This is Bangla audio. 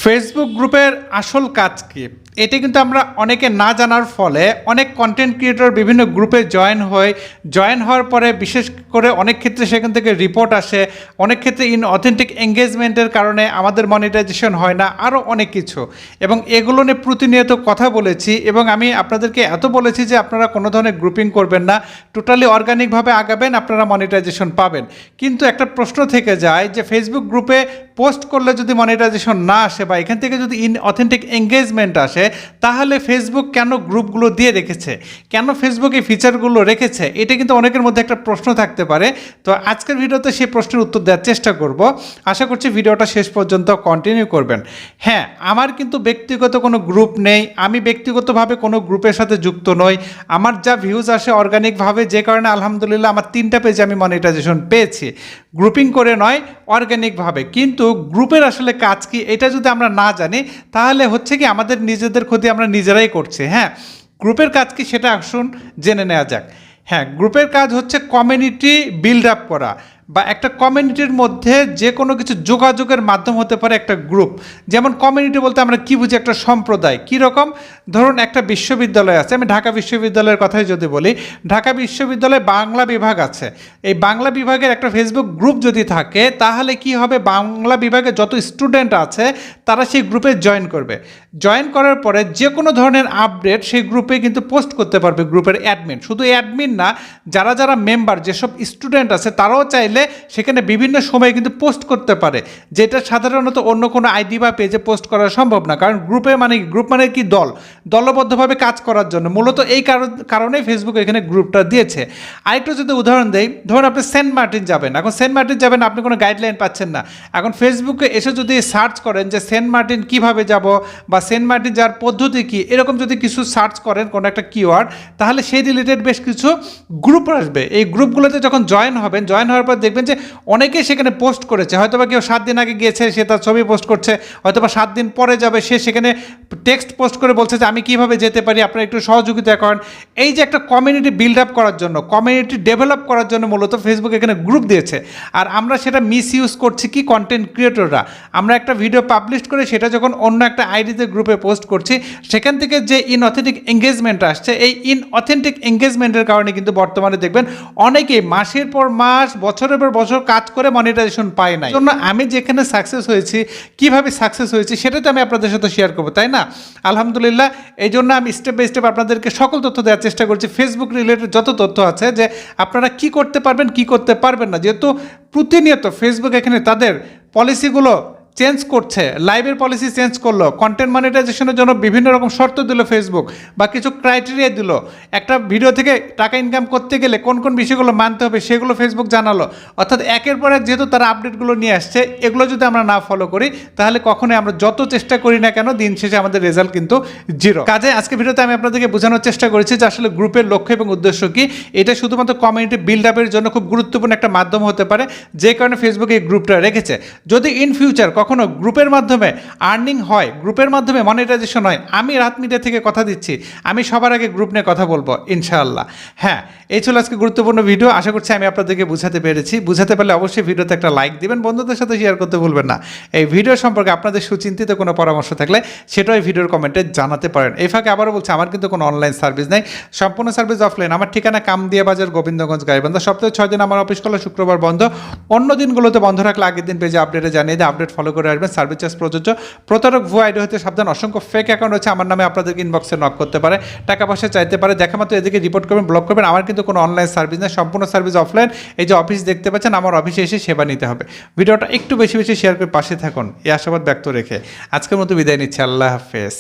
ফেসবুক গ্রুপের আসল কাজ কি? এটা কিন্তু আমরা অনেকে না জানার ফলে অনেক কন্টেন্ট ক্রিয়েটর বিভিন্ন গ্রুপে জয়েন হওয়ার পরে বিশেষ করে অনেক ক্ষেত্রে সেখান থেকে রিপোর্ট আসে, অনেক ক্ষেত্রে অথেন্টিক এঙ্গেজমেন্টের কারণে আমাদের মনিটাইজেশন হয় না, আরও অনেক কিছু। এবং এগুলো নিয়ে প্রতিনিয়ত কথা বলেছি এবং আমি আপনাদেরকে এত বলেছি যে আপনারা কোনো ধরনের গ্রুপিং করবেন না, টোটালি অর্গানিকভাবে আগাবেন, আপনারা মনিটাইজেশন পাবেন। কিন্তু একটা প্রশ্ন থেকে যায় যে ফেসবুক গ্রুপে পোস্ট করলে যদি মনিটাইজেশন না আসে বা এখান থেকে যদি অথেন্টিক এঙ্গেজমেন্ট আসে, তাহলে ফেসবুক কেন গ্রুপগুলো দিয়ে রেখেছে, কেন ফেসবুক এই ফিচারগুলো রেখেছে? এটা কিন্তু অনেকের মধ্যে একটা প্রশ্ন থাকতে পারে। তো আজকের ভিডিওতে সেই প্রশ্নের উত্তর দেওয়ার চেষ্টা করব। আশা করছি ভিডিওটা শেষ পর্যন্ত কন্টিনিউ করবেন। হ্যাঁ, আমার কিন্তু ব্যক্তিগত কোনো গ্রুপ নেই, আমি ব্যক্তিগতভাবে কোনো গ্রুপের সাথে যুক্ত নই। আমার যা ভিউজ আসে অর্গানিকভাবে, যে কারণে আলহামদুলিল্লাহ আমার 3টা পেজে আমি মনিটাইজেশন পেয়েছি, গ্রুপিং করে নয়, অর্গানিকভাবে। কিন্তু গ্রুপের আসলে কাজ কি এটা যদি আমরা না জানি, তাহলে হচ্ছে কি আমাদের নিজেদের ক্ষতি আমরা নিজেরাই করছি। হ্যাঁ, গ্রুপের কাজ কি সেটা আসুন জেনে নেওয়া যাক। হ্যাঁ, গ্রুপের কাজ হচ্ছে কমিউনিটি বিল্ড আপ করা, বা একটা কমিউনিটির মধ্যে যে কোনো কিছু যোগাযোগের মাধ্যম হতে পারে একটা গ্রুপ। যেমন কমিউনিটি বলতে আমরা কি বুঝি? একটা সম্প্রদায়। কীরকম? ধরুন একটা বিশ্ববিদ্যালয় আছে, আমি ঢাকা বিশ্ববিদ্যালয়ের কথাই যদি বলি, ঢাকা বিশ্ববিদ্যালয়ে বাংলা বিভাগ আছে। এই বাংলা বিভাগের একটা ফেসবুক গ্রুপ যদি থাকে, তাহলে কি হবে? বাংলা বিভাগে যত স্টুডেন্ট আছে তারা সেই গ্রুপে জয়েন করবে। জয়েন করার পরে যে কোনো ধরনের আপডেট সেই গ্রুপে কিন্তু পোস্ট করতে পারবে গ্রুপের অ্যাডমিন। শুধু অ্যাডমিন না, যারা যারা মেম্বার, যেসব স্টুডেন্ট আছে তারাও চাইলে সেখানে বিভিন্ন সময়ে কিন্তু পোস্ট করতে পারে, যেটা সাধারণত অন্য কোনো আইডি বা পেজে পোস্ট করা সম্ভব না। কারণ গ্রুপ মানে কি? দলবদ্ধভাবে কাজ করার জন্য। মূলত এই কারণেই ফেসবুক এখানে গ্রুপটা দিয়েছে। আরেকটু যদি উদাহরণ দেই, ধরুন আপনি সেন্ট মার্টিন যাবেন। এখন সেন্ট মার্টিন যাবেন, আপনি কোনো গাইডলাইন পাচ্ছেন না। এখন ফেসবুকে এসে যদি সার্চ করেন যে সেন্ট মার্টিন কিভাবে যাব বা সেন্ট মার্টিন যাওয়ার পদ্ধতি কি, এরকম যদি কিছু সার্চ করেন কোনো একটা কিওয়ার্ড, তাহলে সেই রিলেটেড বেশ কিছু গ্রুপ আসবে। এই গ্রুপগুলোতে যখন জয়েন হবেন, জয়েন হওয়ার পর দেখবেন যে অনেকেই সেখানে পোস্ট করেছে। হয়তোবা কেউ 7 দিন আগে গিয়েছে, সে তার ছবি পোস্ট করছে। হয়তোবা 7 দিন পরে যাবে, সে সেখানে টেক্সট পোস্ট করে বলছে যে আমি কিভাবে যেতে পারি, আপনারা একটু সহযোগিতা করেন। এই যে একটা কমিউনিটি বিল্ড আপ করার জন্য, কমিউনিটি ডেভেলপ করার জন্য মূলত ফেসবুক এখানে গ্রুপ দিয়েছে। আর আমরা সেটা মিসইউজ করছি কি? কন্টেন্ট ক্রিয়েটররা। আমরা একটা ভিডিও পাবলিশ করে সেটা যখন অন্য একটা আইডিতে গ্রুপে পোস্ট করছি, সেখান থেকে যে ইনঅথেন্টিক এঙ্গেজমেন্ট আসছে, এই ইনঅথেন্টিক এঙ্গেজমেন্টের কারণে কিন্তু বর্তমানে দেখবেন অনেকেই মাসের পর মাস, বছরের পর বছর কাজ করে মনিটাইজেশন পায় না। জন্য আমি যেখানে সাকসেস হয়েছি, কিভাবে সাকসেস হয়েছি, সেটা তো আমি আপনাদের সাথে শেয়ার করবো, তাই না? আলহামদুলিল্লাহ, এই জন্য আমি স্টেপ বাই স্টেপ আপনাদেরকে সকল তথ্য দেওয়ার চেষ্টা করছি। ফেসবুক রিলেটেড যত তথ্য আছে, যে আপনারা কি করতে পারবেন, কি করতে পারবেন না। যেহেতু প্রতিনিয়ত ফেসবুক এখানে তাদের পলিসিগুলো চেঞ্জ করছে, লাইভের পলিসি চেঞ্জ করলো, কন্টেন্ট মনিটাইজেশনের জন্য বিভিন্ন রকম শর্ত দিল ফেসবুক, বা কিছু ক্রাইটেরিয়া দিল। একটা ভিডিও থেকে টাকা ইনকাম করতে গেলে কোন কোন বিষয়গুলো মানতে হবে সেগুলো ফেসবুক জানালো। অর্থাৎ একের পর এক যেহেতু তারা আপডেটগুলো নিয়ে আসছে, এগুলো যদি আমরা না ফলো করি, তাহলে কখনোই আমরা যত চেষ্টা করি না কেন, দিন শেষে আমাদের রেজাল্ট কিন্তু জিরো। কাজে আজকে ভিডিওতে আমি আপনাদেরকে বোঝানোর চেষ্টা করেছি যে আসলে গ্রুপের লক্ষ্য এবং উদ্দেশ্য কি। এটা শুধুমাত্র কমিউনিটি বিল্ড আপের জন্য খুব গুরুত্বপূর্ণ একটা মাধ্যম হতে পারে, যে কারণে ফেসবুক এই গ্রুপটা রেখেছে। যদি ইন ফিউচার কখনো গ্রুপের মাধ্যমে আর্নিং হয়, গ্রুপের মাধ্যমে মনিটাইজেশন হয়, আমি রাত মিডিয়া থেকে কথা দিচ্ছি, আমি সবার আগে গ্রুপ নিয়ে কথা বলবো ইনশাআল্লাহ। হ্যাঁ, এই ছিল আজকে গুরুত্বপূর্ণ ভিডিও। আশা করছি আমি আপনাদেরকে বুঝাতে পেরেছি। বুঝাতে পারলে অবশ্যই ভিডিওতে একটা লাইক দিবেন, বন্ধুদের সাথে শেয়ার করতে ভুলবেন না। এই ভিডিও সম্পর্কে আপনাদের সুচিন্তিত কোনো পরামর্শ থাকলে সেটাও এই ভিডিওর কমেন্টে জানাতে পারেন। এই ফাঁকে আবারও বলছি, আমার কিন্তু কোনো অনলাইন সার্ভিস নেই, সম্পূর্ণ সার্ভিস অফলাইন। আমার ঠিকানা কামদিয়া বাজার, গোবিন্দগঞ্জ, গাইবান্ধা। সপ্তাহে 6 দিন আমার অফিস খোলা, শুক্রবার বন্ধ। অন্য দিনগুলোতে বন্ধ রাখলে আগের দিন পেজে আপডেটে জানিয়ে দিয়ে আপডেট ফলো করে আসবেন। সার্ভিস চার্জ প্রযোজ্য। প্রতারক ভুয়া আইডি হতে সাবধান। অসংখ্য ফেক অ্যাকাউন্ট হচ্ছে আমার নামে, আপনাদেরকে ইনবক্সে নক করতে পারে, টাকা পয়সা চাইতে পারে, দেখা মাত্র এদিকে রিপোর্ট করবেন, ব্লক করবেন। আমার কিন্তু কোনো অনলাইন সার্ভিস নেই, সম্পূর্ণ সার্ভিস অফলাইন। এই যে অফিস দেখতে পাচ্ছেন, আমার অফিসে এসে সেবা নিতে হবে। ভিডিওটা একটু বেশি বেশি শেয়ার করে পাশে থাকুন, এই আশাবাদ ব্যক্ত রেখে আজকের মতো বিদায় নিচ্ছি। আল্লাহ হাফেজ।